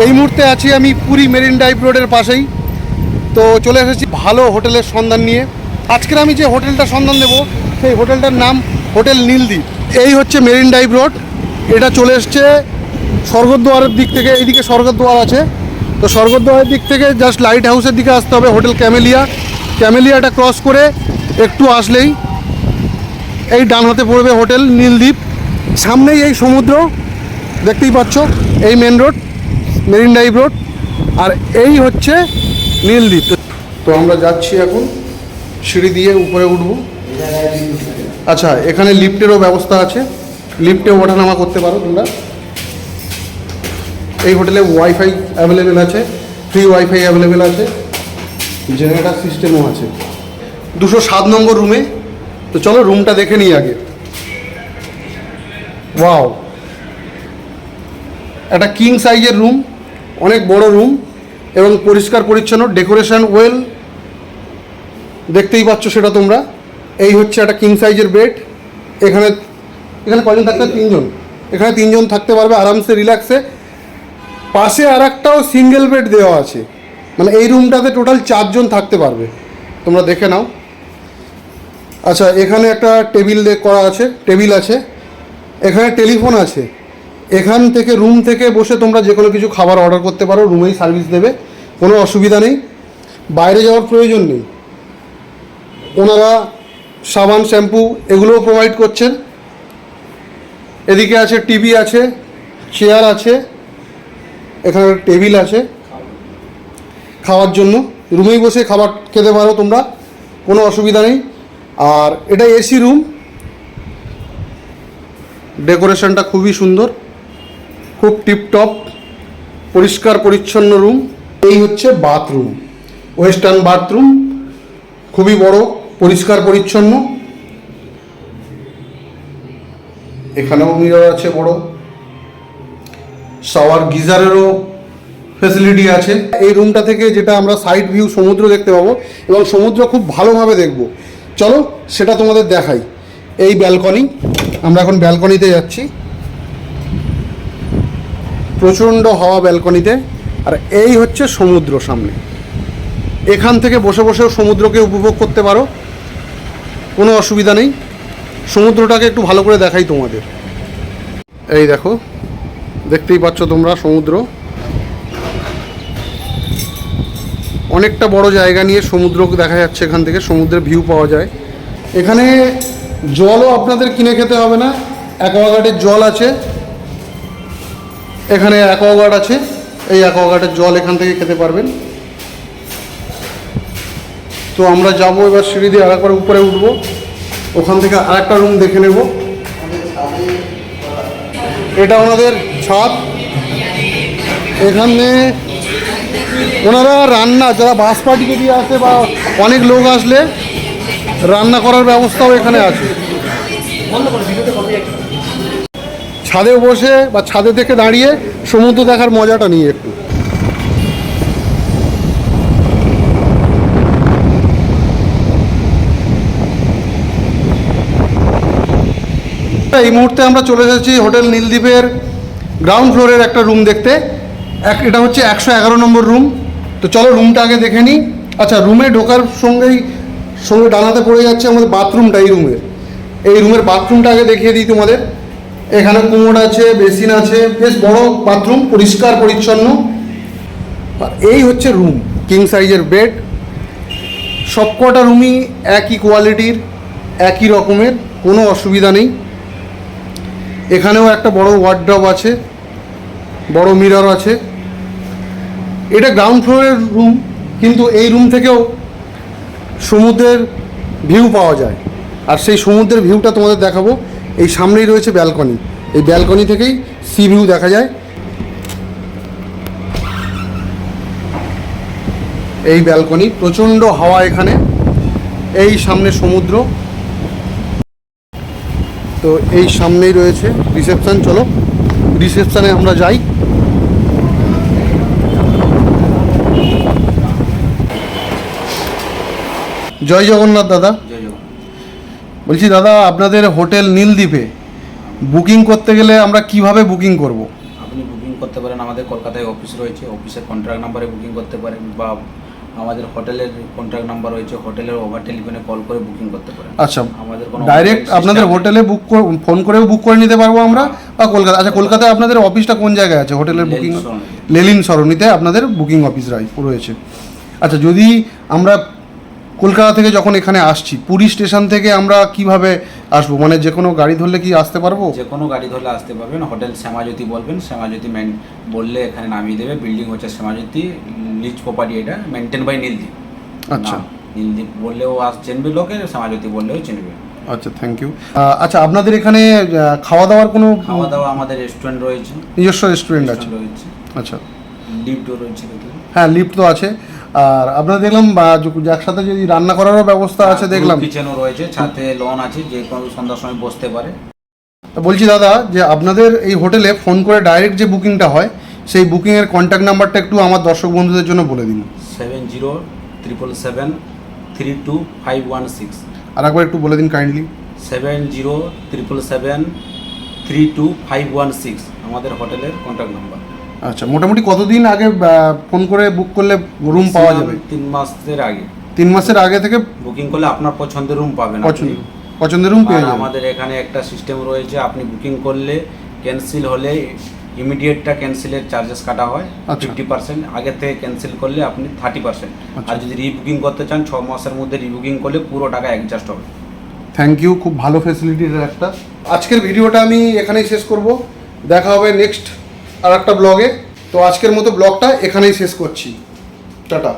এই মুহূর্তে আছি আমি পুরী মেরিন ড্রাইভ রোডের পাশেই। তো চলে এসেছি ভালো হোটেলের সন্ধান নিয়ে। আজকের আমি যে হোটেলটা সন্ধান দেবো সেই হোটেলটার নাম হোটেল নীলদ্বীপ। এই হচ্ছে মেরিন ড্রাইভ রোড, এটা চলে এসছে স্বর্গদ্বারের দিক থেকে। এইদিকে স্বর্গদ্বার আছে, তো স্বর্গদ্বারের দিক থেকে জাস্ট লাইট হাউসের দিকে আসতে হবে। হোটেল ক্যামেলিয়াটা ক্রস করে একটু আসলেই এই ডান হাতে পড়বে হোটেল নীলদ্বীপ। সামনেই এই সমুদ্র দেখতেই পাচ্ছ, এই main road marine drive road, আর এই হচ্ছে নীলদ্বীপ। তো আমরা যাচ্ছি এখন সিঁড়ি দিয়ে উপরে উঠবো। আচ্ছা, এখানে লিফটেরও ব্যবস্থা আছে, লিফটেও ওঠানামা করতে পারো তোমরা। এই হোটেলে ওয়াইফাই অ্যাভেলেবেল আছে, ফ্রি ওয়াইফাই অ্যাভেলেবেল আছে, জেনারেটার সিস্টেমও আছে। 207 নম্বর রুমে। তো চলো রুমটা দেখে নিই আগে। ওয়াও, একটা কিং সাইজের রুম, অনেক বড় রুম এবং পরিষ্কার পরিচ্ছন্ন, ডেকোরেশন ওয়েল, দেখতেই পাচ্ছ সেটা তোমরা। এই হচ্ছে একটা কিং সাইজের বেড। এখানে কজন থাকতে? 3 জন। এখানে 3 জন থাকতে পারবে আরামসে, রিল্যাক্সে। পাশে আর একটাও সিঙ্গেল বেড দেওয়া আছে, মানে এই রুমটাতে টোটাল 4 জন থাকতে পারবে। তোমরা দেখে নাও। আচ্ছা, এখানে একটা টেবিল আছে, এখানে টেলিফোন আছে। এখান থেকে রুম থেকে বসে তোমরা যে কোনো কিছু খাবার অর্ডার করতে পারো, রুমেই সার্ভিস দেবে, কোনো অসুবিধা নেই, বাইরে যাওয়ার প্রয়োজন নেই। ওনারা সাবান, শ্যাম্পু এগুলোও প্রোভাইড করছেন। এদিকে আছে টিভি আছে, চেয়ার আছে, এখানে টেবিল আছে খাওয়ার জন্য। রুমেই বসে খাবার খেতে পারো তোমরা, কোনো অসুবিধা নেই। আর এটা এসি রুম, ডেকোরেশনটা খুবই সুন্দর, খুব টিপটপ, পরিষ্কার পরিচ্ছন্ন রুম। এই হচ্ছে বাথরুম, ওয়েস্টার্ন বাথরুম, খুবই বড়, পরিষ্কার পরিচ্ছন্ন। এখানেও মিরর আছে বড়, শাওয়ার গিজারেরও ফ্যাসিলিটি আছে। এই রুমটা থেকে যেটা আমরা সাইড ভিউ সমুদ্র দেখতে পাবো এবং সমুদ্র খুব ভালোভাবে দেখব। চলো সেটা তোমাদের দেখাই। এই ব্যালকনি, আমরা এখন ব্যালকনিতে যাচ্ছি। প্রচণ্ড হাওয়া ব্যালকনিতে। আর এই হচ্ছে সমুদ্র সামনে, এখান থেকে বসে বসেও সমুদ্রকে উপভোগ করতে পারো, কোনো অসুবিধা নেই। সমুদ্রটাকে একটু ভালো করে দেখাই তোমাদের। এই দেখো, দেখতেই পাচ্ছ তোমরা সমুদ্র, অনেকটা বড় জায়গা নিয়ে সমুদ্র দেখা যাচ্ছে। এখান থেকে সমুদ্রের ভিউ পাওয়া যায়। এখানে জলও আপনাদের কিনে খেতে হবে না, অ্যাকোয়াগার্ডের জল আছে। এখানে অ্যাকোয়াগার্ড আছে, এই অ্যাকোয়াগার্ডের জল এখান থেকে খেতে পারবেন। তো আমরা যাবো এবার সিঁড়ি দিয়ে আরেকবার উপরে উঠবো, ওখান থেকে আরেকটা রুম দেখে নেব। এটা ওনাদের ছাদ। এখানে ওনারা রান্না, যারা বাস পার্টিকে দিয়ে আসে বা অনেক লোক আসলে রান্না করার ব্যবস্থাও এখানে আছে। ছাদে বসে বা ছাদে থেকে দাঁড়িয়ে সমুদ্র দেখার মজাটা নিয়ে একটু। এই মুহূর্তে আমরা চলে এসেছি হোটেল নীলদ্বীপের গ্রাউন্ড ফ্লোরের একটা রুম দেখতে। এটা হচ্ছে 111 নম্বর রুম। তো চলো রুমটা আগে দেখে নিই। আচ্ছা, রুমে ঢোকার সঙ্গে ডানাতে পড়ে যাচ্ছে আমাদের বাথরুমটা। এই রুমের বাথরুমটা আগে দেখিয়ে দিই তোমাদের। এখানে কোমোড আছে, বেসিন আছে, বেশ বড় বাথরুম, পরিষ্কার পরিচ্ছন্ন। আর এই হচ্ছে রুম, কিং সাইজের বেড। সবকটা রুমই একই কোয়ালিটির, একই রকমের, কোনো অসুবিধা নেই। এখানেও একটা বড় ওয়ার্ডরোব আছে, বড় মিরর আছে। এটা গ্রাউন্ড ফ্লোরের রুম, কিন্তু এই রুম থেকেও সমুদ্রের ভিউ পাওয়া যায়। আর সেই সমুদ্রের ভিউটা তোমাদের দেখাবো। এই সামনেই রয়েছে ব্যালকনি, এই ব্যালকনি থেকেই সি ভিউ দেখা যায়। এই ব্যালকনি, প্রচণ্ড হাওয়া এখানে। এই সামনে সমুদ্র। তো এই সামনেই রয়েছে রিসেপশন। চলো রিসেপশনে আমরা যাই। জয় জগন্নাথ দাদা। বলছি দাদা, আপনাদের হোটেল নীলদ্বীপে বুকিং করতে গেলে আমরা কিভাবে বুকিং করব? আপনি বুকিং করতে পারেন, আমাদের কলকাতায় অফিস রয়েছে, অফিসের কন্ট্রাক্ট নাম্বারে বুকিং করতে পারেন, বা আমাদের হোটেলের কন্ট্রাক্ট নাম্বার রয়েছে, হোটেলের ওভার টেলিফোনে কল করে বুকিং করতে পারেন। আচ্ছা, আমাদের কোনো ডাইরেক্ট আপনাদের হোটেলে ফোন করেও বুক করে নিতে পারবো আমরা, বা কলকাতা? আচ্ছা, কলকাতায় আপনাদের অফিসটা কোন জায়গায় আছে হোটেলের বুকিং? লেলিন সরণিতে আপনাদের বুকিং অফিস রয়েছে। আচ্ছা, যদি আমরা কলকাতা থেকে যখন এখানে আসছি, পুরী স্টেশন থেকে আমরা কিভাবে আসবো? মানে যে কোনো গাড়ি ধরলে কি আসতে পারবো? যে কোনো গাড়ি ধরলে আসতে পারবেন। হোটেল শ্যামাজ্যোতি বলবেন, শ্যামাজ্যোতি বললে এখানে নামিয়ে দেবে। বিল্ডিং হচ্ছে শ্যামাজ্যোতি, লিজ প্রপার্টি, এটা মেনটেন বাই নীলদ্বীপ। আচ্ছা, নীলদ্বীপ বললেও চিনবে লোকে, শ্যামাজ্যোতি বললেও চিনবে। আচ্ছা, থ্যাংক ইউ। আচ্ছা, আপনাদের এখানে খাওয়া দাওয়ার কোনো? খাওয়া দাওয়া আমাদের রেস্টুরেন্ট রয়েছে, নিজস্ব রেস্টুরেন্ট আছে? রয়েছে। আচ্ছা, লিফটও রয়েছে। হ্যাঁ, লিফট তো আছে। আর আপনারা দেখলাম একসাথে যদি রান্না করারও ব্যবস্থা আছে দেখলাম, কিচেনও রয়েছে, সাথে লন আছে, যে কোনো সন্ধ্যার সময় বসতে পারে। বলছি দাদা, যে আপনাদের এই হোটেলে ফোন করে ডাইরেক্ট যে বুকিংটা হয়, সেই বুকিংয়ের কন্ট্যাক্ট নাম্বারটা একটু আমার দর্শক বন্ধুদের জন্য বলে দিন। 7077732516। আর একবার একটু বলে দিন কাইন্ডলি। 7077732516 আমাদের হোটেলের কন্ট্যাক্ট নাম্বার। আচ্ছা, মোটামুটি কতদিন আগে ফোন করে বুক করলে রুম পাওয়া যাবে? 3 মাসের আগে। 3 মাসের আগে থেকে বুকিং করলে আপনার পছন্দের রুম পাবেন। পছন্দের রুম পেয়ে যাবেন। আমাদের এখানে একটা সিস্টেম রয়েছে, আপনি বুকিং করলে ক্যান্সেল হলে ইমিডিয়েটটা ক্যান্সেলের চার্জেস কাটা হয় 50%। আগে থেকে ক্যান্সেল করলে আপনি 30%। আর যদি রিবুকিং করতে চান 6 মাসের মধ্যে রিবুকিং করলে পুরো টাকা অ্যাডজাস্ট হবে। থ্যাংক ইউ, খুব ভালো ফ্যাসিলিটির একটা। আজকের ভিডিওটা আমি এখানেই শেষ করব, দেখা হবে নেক্সট আর একটা ব্লগে। তো আজকের মতো ব্লগটা এখানেই শেষ করছি, টাটা।